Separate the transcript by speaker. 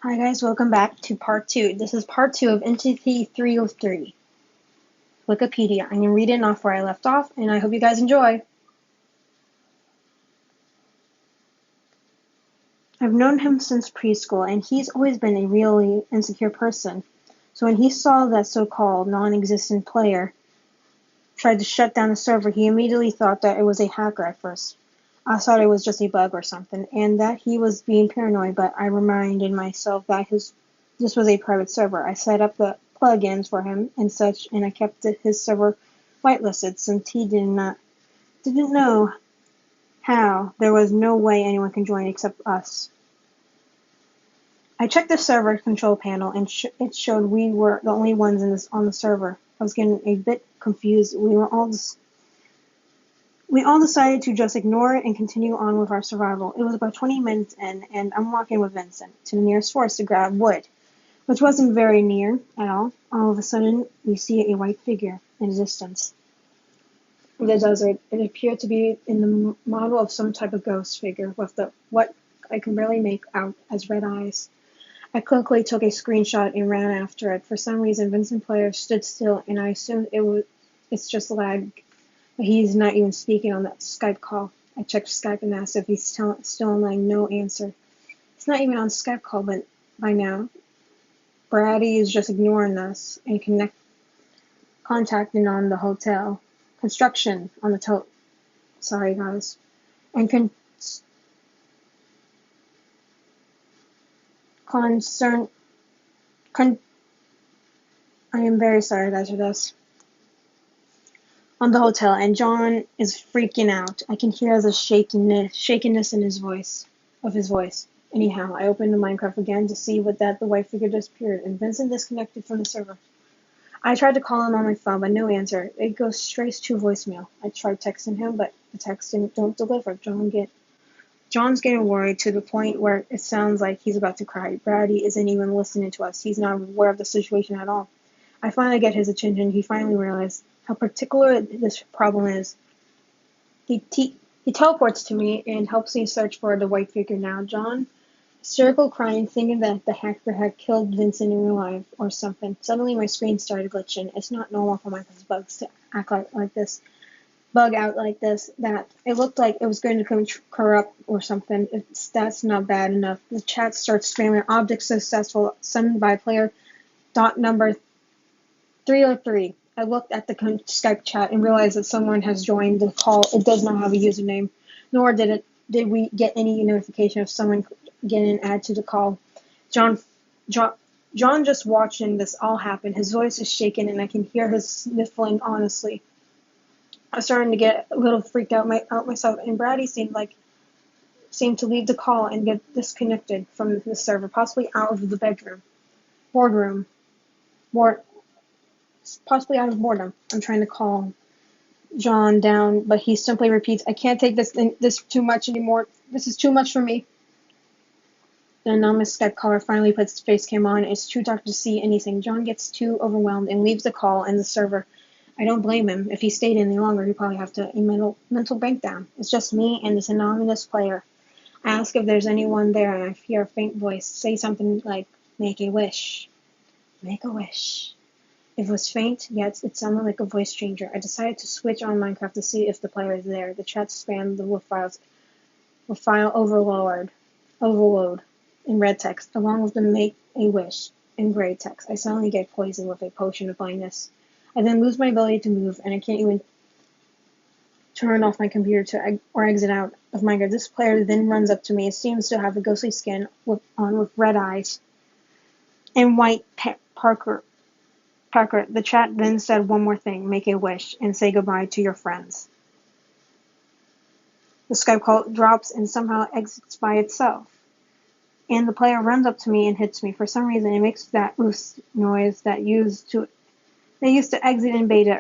Speaker 1: Hi guys, welcome back to part 2. This is part 2 of Entity 303, Wikipedia. I'm going to read it off where I left off, and I hope you guys enjoy. I've known him since preschool, and he's always been a really insecure person. So when he saw that so-called non-existent player tried to shut down the server, he immediately thought that it was a hacker at first. I thought it was just a bug or something, and that he was being paranoid, but I reminded myself that this was a private server. I set up the plugins for him and such, and I kept his server whitelisted since he didn't know how. There was no way anyone can join except us. I checked the server control panel, and it showed we were the only ones on the server. I was getting a bit confused. We all decided to just ignore it and continue on with our survival. It was about 20 minutes in, and I'm walking with Vincent to the nearest forest to grab wood, which wasn't very near at all. All of a sudden, we see a white figure in the distance. In the desert, it appeared to be in the model of some type of ghost figure with what I can barely make out as red eyes. I quickly took a screenshot and ran after it. For some reason, Vincent Player stood still, and I assumed it's just lag. But he's not even speaking on that Skype call. I checked Skype and asked if he's still online. No answer. He's not even on Skype call, but by now, Brady is just ignoring us and contacting on the hotel. Construction on the Sorry, guys. And concern. I am very sorry, guys, for this. On the hotel, and John is freaking out. I can hear the shakiness in his voice. Anyhow, I opened the Minecraft again to see the white figure disappeared, and Vincent disconnected from the server. I tried to call him on my phone, but no answer. It goes straight to voicemail. I tried texting him, but the texts don't deliver. John's getting worried to the point where it sounds like he's about to cry. Brady isn't even listening to us. He's not aware of the situation at all. I finally get his attention. He finally realized how particular this problem is. He teleports to me and helps me search for the white figure now. John, hysterical crying, thinking that the hacker had killed Vincent in real life or something. Suddenly my screen started glitching. It's not normal for Minecraft bugs to act like this. Bug out like this, that it looked like it was going to corrupt or something. That's not bad enough. The chat starts screaming, object successful, summoned by player dot number 303. I looked at the Skype chat and realized that someone has joined the call. It does not have a username, nor did we get any notification of someone getting added to the call. John just watching this all happen. His voice is shaking, and I can hear his sniffling. Honestly, I was starting to get a little freaked out myself. And Brady seemed to leave the call and get disconnected from the server, possibly out of the boardroom, possibly out of boredom. I'm trying to calm John down, but he simply repeats, I can't take this too much anymore. This is too much for me. The anonymous Skype caller finally puts his face cam on. It's too dark to see anything. John gets too overwhelmed and leaves the call and the server. I don't blame him. If he stayed any longer, he'd probably have a mental breakdown. It's just me and this anonymous player. I ask if there's anyone there, and I hear a faint voice say something like, make a wish. Make a wish. It was faint, yet it sounded like a voice changer. I decided to switch on Minecraft to see if the player is there. The chat spammed with file overload in red text, along with the make a wish in gray text. I suddenly get poisoned with a potion of blindness. I then lose my ability to move, and I can't even turn off my computer or exit out of Minecraft. This player then runs up to me. It seems to have a ghostly skin with red eyes and white Parker. The chat then said one more thing, make a wish, and say goodbye to your friends. The Skype call drops and somehow exits by itself. And the player runs up to me and hits me. For some reason, it makes that oof noise they used to exit in beta